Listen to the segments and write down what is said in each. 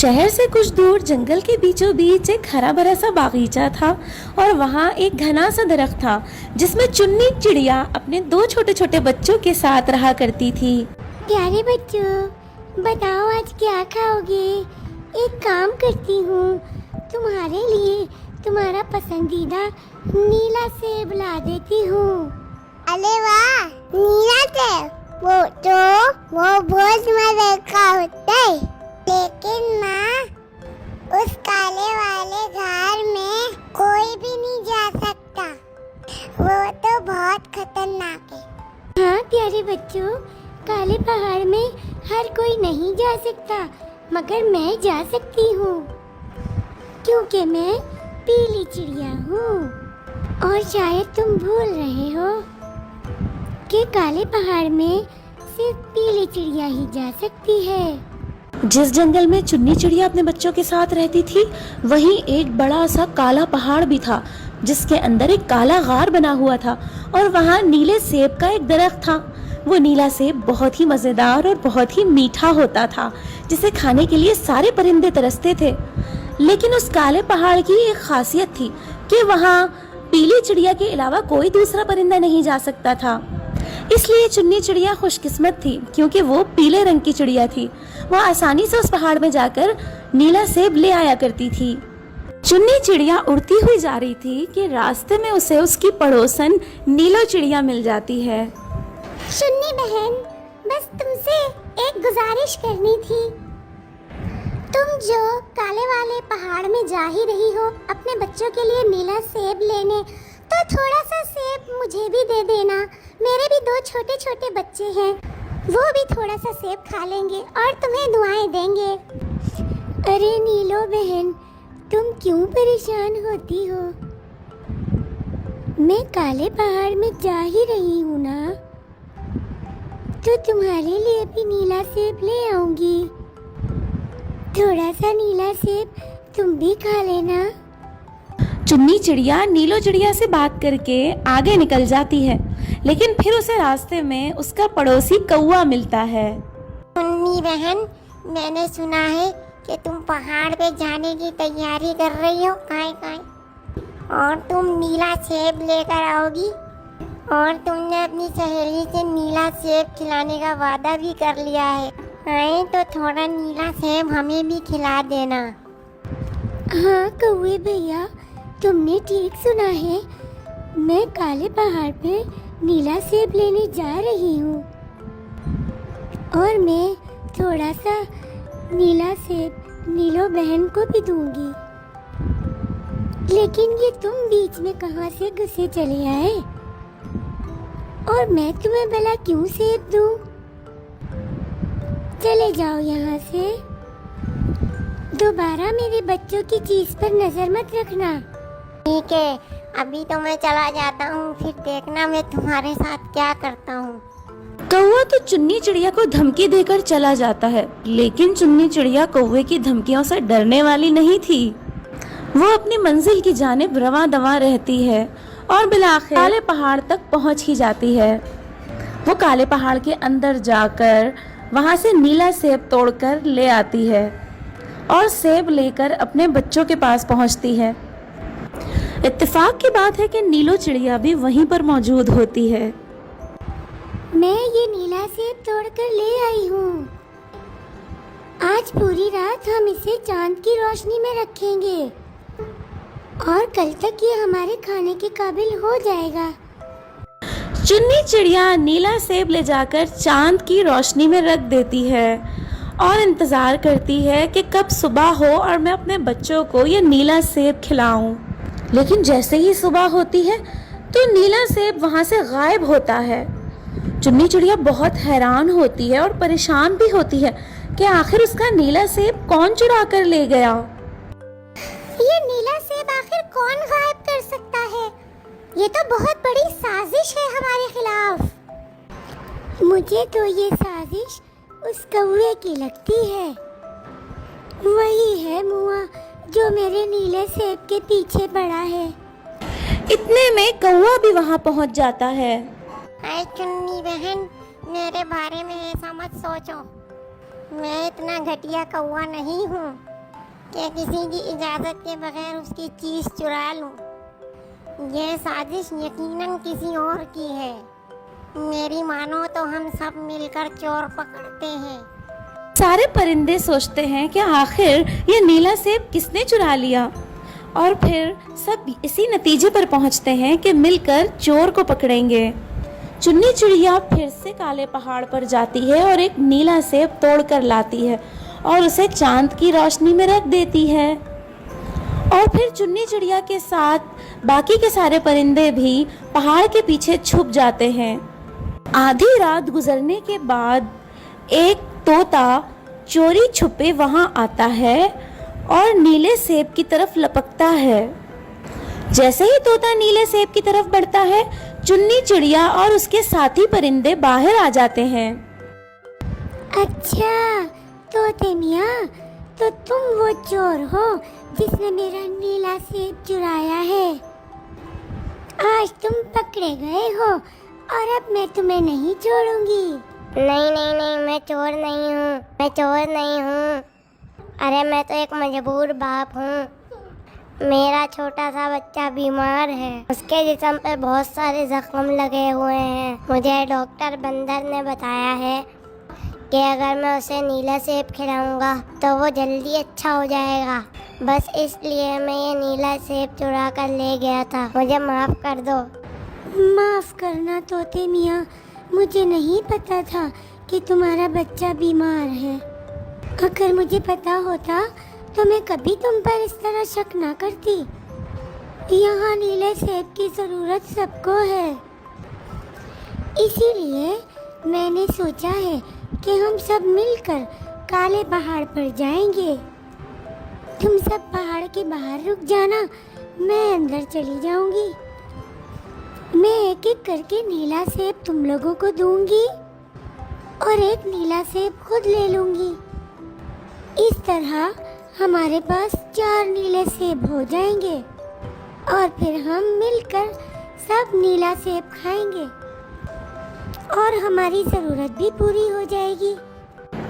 शहर से कुछ दूर जंगल के बीचों बीच एक हरा भरा सा बागीचा था और वहाँ एक घना सा दरख्त था जिसमें चुन्नी चिड़िया अपने दो छोटे छोटे बच्चों के साथ रहा करती थी। प्यारे बच्चों, बताओ आज क्या खाओगे? एक काम करती हूँ, तुम्हारे लिए तुम्हारा पसंदीदा नीला सेब ला देती हूँ। अरे वाह, नीला सेब! वो बहुत मजे का होता है, लेकिन माँ उस काले वाले घर में कोई भी नहीं जा सकता, वो तो बहुत खतरनाक है। हाँ प्यारे बच्चों, काले पहाड़ में हर कोई नहीं जा सकता, मगर मैं जा सकती हूँ क्योंकि मैं पीली चिड़िया हूँ। और शायद तुम भूल रहे हो कि काले पहाड़ में सिर्फ पीली चिड़िया ही जा सकती है। जिस जंगल में चुन्नी चिड़िया अपने बच्चों के साथ रहती थी वहीं एक बड़ा सा काला पहाड़ भी था जिसके अंदर एक काला गार बना हुआ था और वहाँ नीले सेब का एक दरख्त था। वो नीला सेब बहुत ही मज़ेदार और बहुत ही मीठा होता था जिसे खाने के लिए सारे परिंदे तरसते थे। लेकिन उस काले पहाड़ की एक खासियत थी कि वहाँ पीली चिड़िया के अलावा कोई दूसरा परिंदा नहीं जा सकता था। इसलिए चुन्नी चिड़िया खुशकिस्मत थी क्योंकि वो पीले रंग की चिड़िया थी। वो आसानी से उस पहाड़ में जाकर नीला सेब ले आया करती थी। चुन्नी चिड़िया उड़ती हुई जा रही थी कि रास्ते में उसे उसकी पड़ोसन नीलो चिड़िया मिल जाती है। चुन्नी बहन, बस तुमसे एक गुजारिश करनी थी। तुम जो काले वाले पहाड़ में जा ही रही हो अपने बच्चों के लिए नीला सेब लेने, तो थोड़ा सा सेब मुझे भी दे देना। मेरे भी दो छोटे छोटे बच्चे हैं, वो भी थोड़ा सा सेब खा लेंगे और तुम्हें दुआएं देंगे। अरे नीलो बहन, तुम क्यों परेशान होती हो? मैं काले पहाड़ में जा ही रही हूँ ना, तो तुम्हारे लिए भी नीला सेब ले आऊंगी। थोड़ा सा नीला सेब तुम भी खा लेना। चुन्नी चिड़िया नीलो चिड़िया से बात करके आगे निकल जाती है, लेकिन फिर उसे रास्ते में उसका पड़ोसी कौवा मिलता है। चुन्नी बहन, मैंने सुना है कि तुम पहाड़ पे जाने की तैयारी कर रही हो, काई और तुम नीला सेब लेकर आओगी और तुमने अपनी सहेली से नीला सेब खिलाने का वादा भी कर लिया है। तो थोड़ा नीला सेब हमें भी खिला देना। हाँ कौवे भैया, तुमने ठीक सुना है। मैं काले पहाड़ पे नीला सेब लेने जा रही हूँ और मैं थोड़ा सा नीला सेब नीलो बहन को भी दूंगी। लेकिन ये तुम बीच में कहाँ से घुसे चले आए और मैं तुम्हें भला क्यों सेब दूं? चले जाओ यहाँ से। दोबारा मेरे बच्चों की चीज पर नजर मत रखना। ठीक है, अभी तो मैं चला जाता हूँ, फिर देखना मैं तुम्हारे साथ क्या करता हूँ। कौवा तो चुन्नी चिड़िया को धमकी देकर चला जाता है, लेकिन चुन्नी चिड़िया कौवे की धमकियों से डरने वाली नहीं थी। वो अपनी मंजिल की जानिब रवां दवां रहती है और बिलाखिर काले पहाड़ तक पहुंच ही जाती है। वो काले पहाड़ के अंदर जाकर वहां से नीला सेब तोड़कर ले आती है और सेब लेकर अपने बच्चों के पास पहुंचती है। इत्तेफाक की बात है कि नीलो चिड़िया भी वहीं पर मौजूद होती है। मैं ये नीला सेब तोड़कर ले आई हूँ। आज पूरी रात हम इसे चांद की रोशनी में रखेंगे और कल तक ये हमारे खाने के काबिल हो जाएगा। चुन्नी चिड़िया नीला सेब ले जाकर चांद की रोशनी में रख देती है और इंतजार करती है कि कब सुबह हो और मैं अपने बच्चों को ये नीला सेब खिलाऊं। लेकिन जैसे ही सुबह होती है तो नीला सेब वहां से गायब होता है। चुन्नी चिड़िया बहुत हैरान होती है और परेशान भी होती है कि आखिर उसका नीला सेब कौन चुरा कर ले गया। ये नीला सेब आखिर कौन गायब कर सकता है? ये तो बहुत बड़ी साजिश है हमारे खिलाफ। मुझे तो ये साजिश उस कौवे की लगती है। वही है मुआ जो मेरे नीले सेब के पीछे पड़ा है। इतने में कौवा भी वहां पहुंच जाता है। अरे चुन्नी बहन, मेरे बारे में ऐसा मत सोचो, मैं इतना घटिया कौवा नहीं हूँ। कि किसी की इजाज़त के बगैर उसकी चीज़ चुरा लूं। यह साजिश यकीनन किसी और की है। मेरी मानो तो हम सब मिलकर चोर पकड़ते हैं। सारे परिंदे सोचते हैं कि आखिर ये नीला सेब किसने चुरा लिया, और फिर सब इसी नतीजे पर पहुंचते हैं कि मिलकर चोर को पकड़ेंगे। चुन्नी चिड़िया फिर से काले पहाड़ पर जाती है और एक नीला सेब तोड़ कर लाती है और उसे चांद की रोशनी में रख देती है। और फिर चुन्नी चिड़िया के साथ बाकी के सारे परिंदे भी पहाड़ के पीछे छुप जाते हैं। आधी रात गुजरने के बाद एक तोता चोरी छुपे वहां आता है और नीले सेब की तरफ लपकता है। जैसे ही तोता नीले सेब की तरफ बढ़ता है, चुन्नी चिड़िया और उसके साथी परिंदे बाहर आ जाते हैं। अच्छा तोते मियाँ, तो तुम वो चोर हो जिसने मेरा नीला सेब चुराया है। आज तुम पकड़े गए हो और अब मैं तुम्हें नहीं छोड़ूंगी। नहीं नहीं नहीं, मैं चोर नहीं हूँ, मैं चोर नहीं हूँ। अरे मैं तो एक मजबूर बाप हूँ। मेरा छोटा सा बच्चा बीमार है, उसके जिस्म पे बहुत सारे जख्म लगे हुए हैं। मुझे डॉक्टर बंदर ने बताया है कि अगर मैं उसे नीला सेब खिलाऊंगा तो वो जल्दी अच्छा हो जाएगा। बस इसलिए मैं ये नीला सेब चुरा कर ले गया था। मुझे माफ़ कर दो। माफ करना तोते मियाँ, मुझे नहीं पता था कि तुम्हारा बच्चा बीमार है। अगर मुझे पता होता तो मैं कभी तुम पर इस तरह शक ना करती। यहाँ नीले सेब की ज़रूरत सबको है, इसीलिए मैंने सोचा है कि हम सब मिलकर काले पहाड़ पर जाएंगे। तुम सब पहाड़ के बाहर रुक जाना, मैं अंदर चली जाऊंगी। मैं एक एक करके नीला सेब तुम लोगों को दूंगी और एक नीला सेब खुद ले लूंगी। इस तरह हमारे पास 4 नीले सेब हो जाएंगे और फिर हम मिलकर सब नीला सेब खाएंगे और हमारी ज़रूरत भी पूरी हो जाएगी।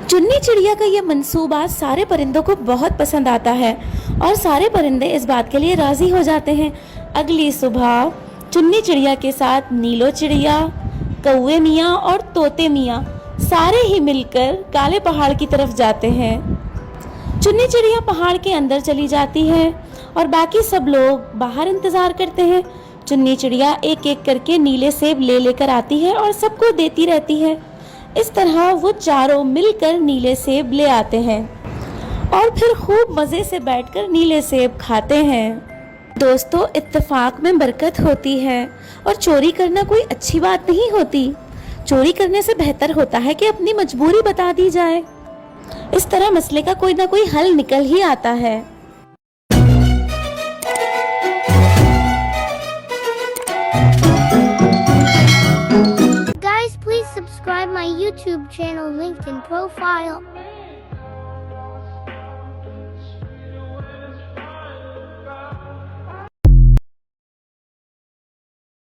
चुन्नी चिड़िया का यह मंसूबा सारे परिंदों को बहुत पसंद आता है और सारे परिंदे इस बात के लिए राजी हो जाते हैं। अगली सुबह चुन्नी चिड़िया के साथ नीलो चिड़िया, कौवे मियाँ और तोते मियाँ सारे ही मिलकर काले पहाड़ की तरफ जाते हैं। चुन्नी चिड़िया पहाड़ के अंदर चली जाती है और बाकी सब लोग बाहर इंतजार करते हैं। चुन्नी चिड़िया एक एक करके नीले सेब ले लेकर आती है और सबको देती रहती है। इस तरह वो चारों मिलकर नीले सेब ले आते हैं और फिर खूब मज़े से बैठकर नीले सेब खाते हैं। दोस्तों, इत्तेफाक में बरकत होती है और चोरी करना कोई अच्छी बात नहीं होती। चोरी करने से बेहतर होता है कि अपनी मजबूरी बता दी जाए। इस तरह मसले का कोई ना कोई हल निकल ही आता है। Guys, please subscribe my YouTube channel linked in profile.